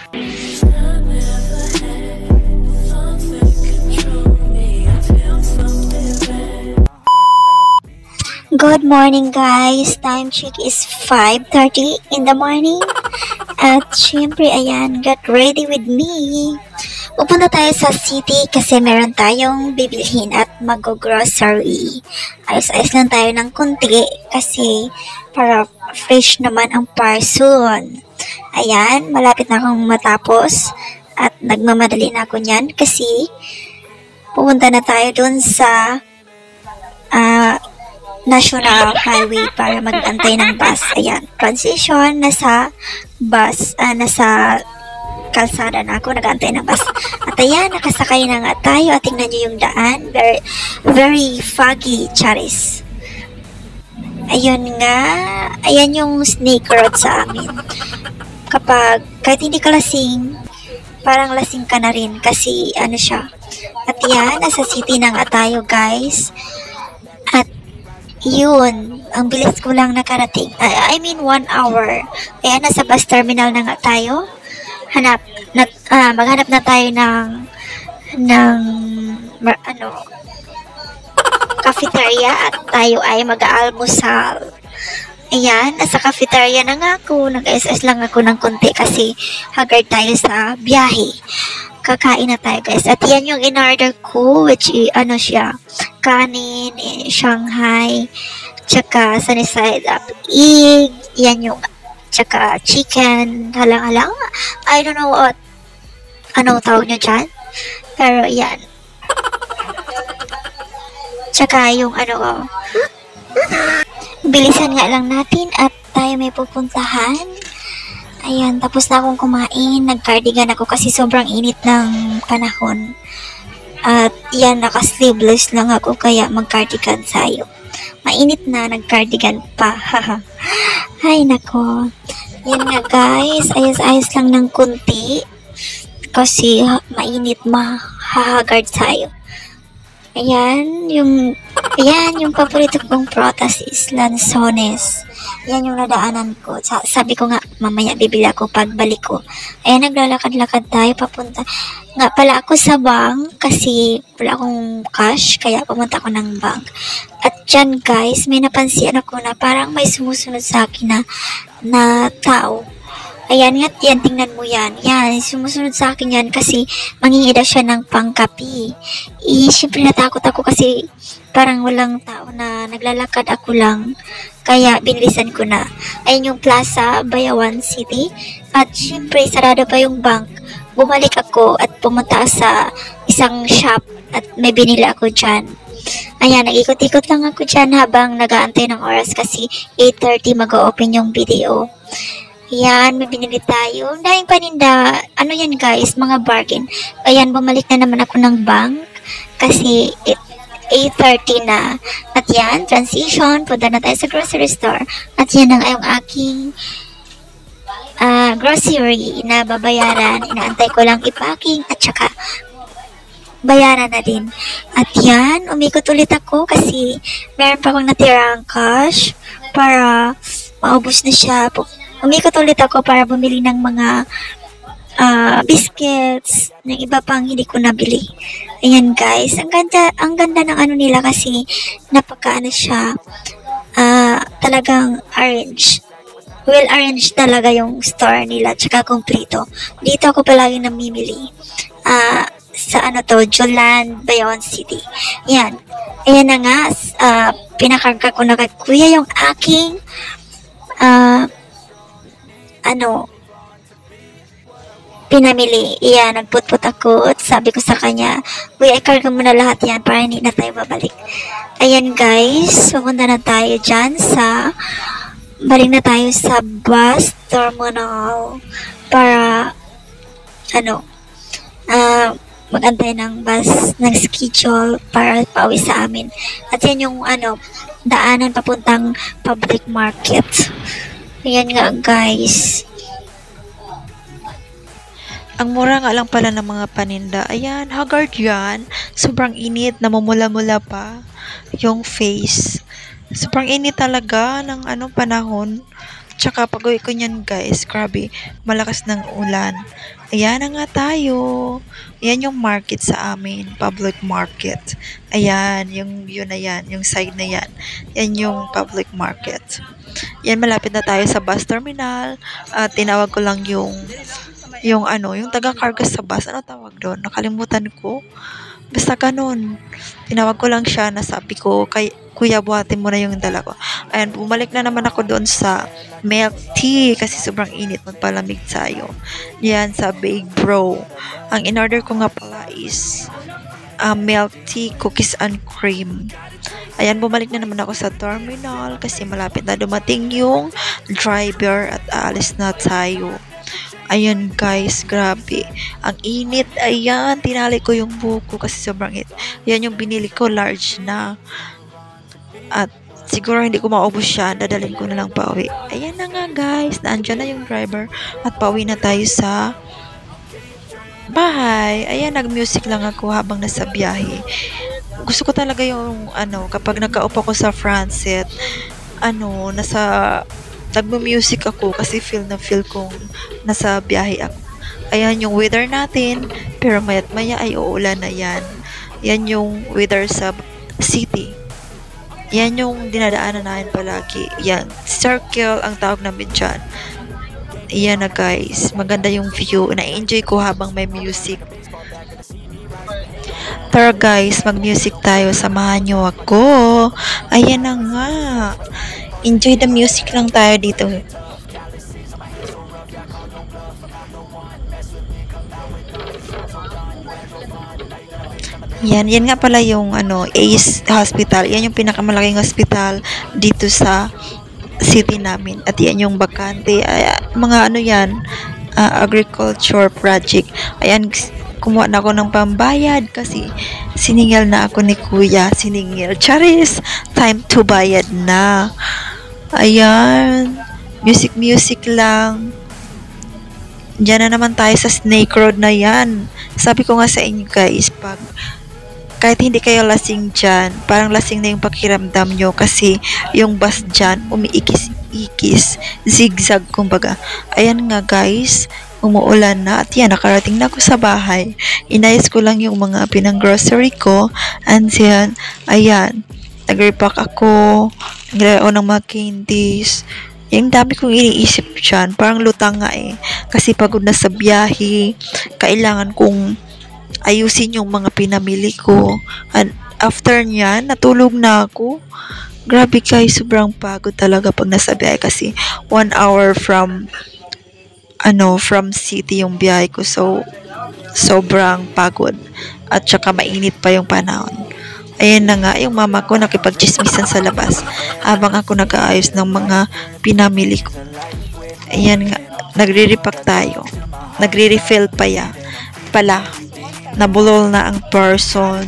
Good morning guys! Time check is 5:30 in the morning. At syempre ayan, get ready with me. Pupunta tayo sa city kasi meron tayong bibilhin at mag-grocery. Ayos-ayos lang tayo ng konti kasi para fresh naman ang parson. Ayan, malapit na akong matapos at nagmamadali na ako niyan kasi pupunta na tayo dun sa National Highway para mag-antay ng bus. Ayan, transition, nasa bus, nasa kalsada na ako, nag-antay ng bus. At ayan, nakasakay na nga tayo at tingnan nyo yung daan. Very, very foggy, charis. Ayun nga, ayan yung snake road sa amin. Kahit hindi ka lasing, parang lasing ka na rin kasi ano siya. At yan, nasa city na nga tayo guys. At yun, ang bilis ko lang nakarating. I mean 1 hour. Kaya nasa bus terminal na nga tayo. Maghanap na tayo ng cafeteria at tayo ay mag-aalmusal. Ayan, nasa cafeteria na nga ako. Nag-SS lang ako ng konti kasi haggard tayo sa biyahe. Kakain na tayo guys. At yan yung in-order ko, which siya, kanin, Shanghai, tsaka sunny side up egg, yan yung, tsaka chicken, halang-halang, I don't know ano tawag nyo dyan, pero yan. Tsaka yung bilisan nga lang natin at tayo may pupuntahan. Ayan, tapos na akong kumain. Nag-cardigan ako kasi sobrang init ng panahon. At yan, naka-sleeveless lang ako kaya mag-cardigan tayo. Mainit na, nag-cardigan pa. Ay, nako. Yan nga guys, ayos-ayos lang ng kunti. Kasi mainit, mahahagard tayo. Ayan, yung paborito kong prutas is lanzones. Yan yung nadaanan ko. Sabi ko nga, mamaya bibili ako pagbalik ko. Ayan, naglalakad-lakad tayo papunta. Nga pala ako sa bank kasi wala akong cash, kaya pumunta ako ng bank. At dyan guys, may napansin ako na parang may sumusunod sa akin na tao. Ayan nga, yan, tingnan mo yan. Yan, sumusunod sa akin yan kasi mangingida siya ng pangkapi. Siyempre natakot ako kasi parang walang tao na naglalakad ako lang. Kaya binilisan ko na. Ayun yung Plaza, Bayawan City. At siyempre, sarado pa yung bank. Bumalik ako at pumunta sa isang shop at may binili ako dyan. Ayan, nag-ikot-ikot lang ako dyan habang nag-aantay ng oras kasi 8:30 mag-open yung video. Ayan, may binili tayo. Dahil paninda, ano yan guys, mga bargain. Ayan, bumalik na naman ako ng bank kasi 8:30 na. At yan, transition, punta na tayo sa grocery store. At yan ang aking grocery na babayaran. Inaantay ko lang i-packing at saka bayaran na din. At yan, umikot ulit ako kasi meron pa akong natirang cash para maubos na siya. Umikot ulit ako para bumili ng mga biscuits, ng iba pang hindi ko nabili. Ayan guys, ang ganda ng nila kasi napaka siya, talagang arrange. Well arranged talaga yung store nila, tsaka kompleto. Dito ako palagi namimili. Sa Joland, Bayawan City. Ayan. Ayan na nga, pinakarga ko na kay kuya yung aking pinamili. Iyan, nagputput ako at sabi ko sa kanya, uy, karga mo na lahat yan para hindi na tayo babalik. Ayan guys, pumunta na tayo dyan balik na tayo sa bus terminal para mag-antay ng bus ng schedule para pauwi sa amin. At yan yung daanan papuntang public market. Ayan nga guys. Ang mura nga lang pala ng mga paninda. Ayan, haggard yan. Sobrang init, namumula-mula pa yung face. Sobrang init talaga ng panahon. Tsaka pag-uwi ko niyan guys, grabe, malakas ng ulan. Ayan na nga tayo. Ayan yung market sa amin, public market. Ayan, yung yun na yan, yung side na yan. Yan yung public market. Yan, malapit na tayo sa bus terminal. At tinawag ko lang yung yung taga-carga sa bus. Ano tawag doon? Nakalimutan ko. Basta ganun. Tinawag ko lang siya, nasabi ko, kuya, buhatin mo na yung dala ko. Ayan, bumalik na naman ako doon sa milk tea kasi sobrang init, magpalamig tayo. Yan, sa Big Bro. Ang in-order ko nga pala is milk tea, cookies and cream. Ayan, bumalik na naman ako sa terminal kasi malapit na dumating yung driver at aalis na tayo. Ayan guys, grabe. Ang init. Ayan, tinali ko yung buko kasi sobrang init. Ayan yung binili ko, large na. At siguro hindi ko maubos siya. Dadalhin ko na lang pauwi. Ayan na nga guys, naandyan na yung driver. At pauwi na tayo sa bahay. Ayan, nag-music lang ako habang nasa biyahe. Gusto ko talaga yung kapag nagka-upo ko sa Francet, nagmo-music ako kasi feel kong nasa biyahe ako. Ayan yung weather natin, pero mayat maya ay uulan na yan. Yan yung weather sa city. Yan yung dinadaanan namin palagi. Yan, circle ang tawag namin dyan. Ayan na guys, maganda yung view. Na-enjoy ko habang may music. Tara guys, mag-music tayo. Samahan nyo ako. Ayan na nga. Enjoy the music lang tayo dito. Yan nga pala yung Ace Hospital. Yan yung pinakamalaking hospital dito sa city namin. At yan yung bakante. Mga yan, agriculture project. Ayan, kumuha na ako ng pambayad kasi siningil na ako ni kuya. Siningil. Charis! Time to bayad na. Ayan. Music lang. Diyan na naman tayo sa Snake Road na yan. Sabi ko nga sa inyo guys, kahit hindi kayo lasing dyan, parang lasing na yung pakiramdam nyo kasi yung bus dyan, umiikis-ikis, zigzag kumbaga. Ayan nga guys, umuulan na at yan, nakarating na ako sa bahay. Inayos ko lang yung mga pinang-grocery ko and then, ayan, nag-repack ako, naglagay ako ng mga candies. Yung dami kong iniisip dyan, parang lutang nga kasi pagod na sa biyahe, kailangan kong ayusin yung mga pinamili ko. And after nyan, natulog na ako. Grabe guys, sobrang pagod talaga pag nasa biyahe kasi 1 hour from city yung biyahe ko. So, sobrang pagod. At saka mainit pa yung panahon. Ayan na nga, yung mama ko nakipag-chismisan sa labas habang ako nag-aayos ng mga pinamili ko. Ayan nga, nagre-repack tayo. Nagre-refill pala. Nabulol na ang person.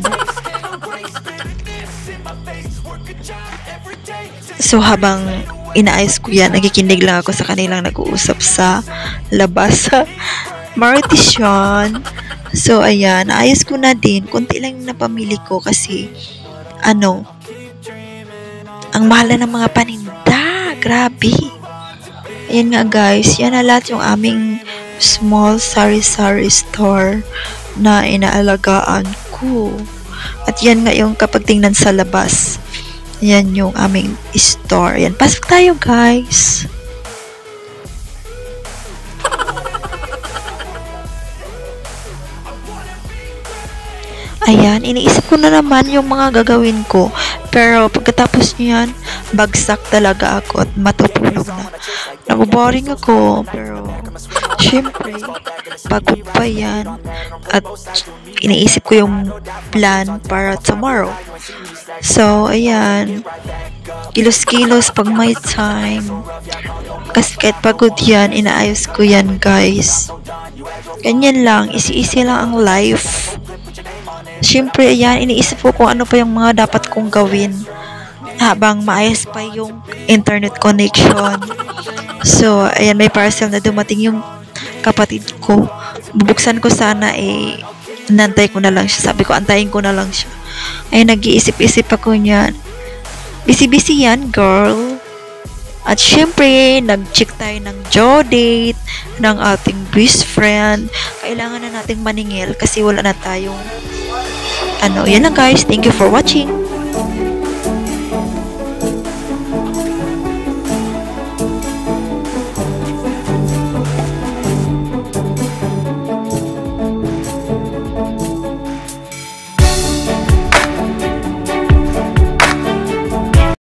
So, habang inaayos ko yan, nagikinig lang ako sa kanilang nag-uusap sa labas. Marites yun. So, ayan, naayos ko na din. Kunti lang yung napamili ko kasi, ang mahal na ng mga paninda. Grabe. Ayan nga guys, yan na lahat yung aming small sari-sari store na inaalagaan ko. At yan nga yung kapag tingnan sa labas. Yan yung aming store. Yan, pasok tayo guys. Ayan, iniisip ko na naman yung mga gagawin ko. Pero pagkatapos niyan, bagsak talaga ako at matutulog na. Naboboring ako, pero syempre, pagod pa yan. At iniisip ko yung plan para tomorrow. So, ayan, kilos-kilos pag may time. Kasi kahit pagod yan, inaayos ko yan guys. Ganyan lang, isi-isi lang ang life. Siyempre, ayan, iniisip ko kung ano pa yung mga dapat kong gawin habang maayos pa yung internet connection. So, ayan, may parcel na dumating yung kapatid ko. Bubuksan ko sana, nantay ko na lang siya. Sabi ko, antayin ko na lang siya. Ay, nag-iisip-isip ako niyan. Busy-busy yan, girl. At syempre, nag-check tayo ng due date ng ating best friend. Kailangan na nating maningil kasi wala na tayong yan lang guys. Thank you for watching.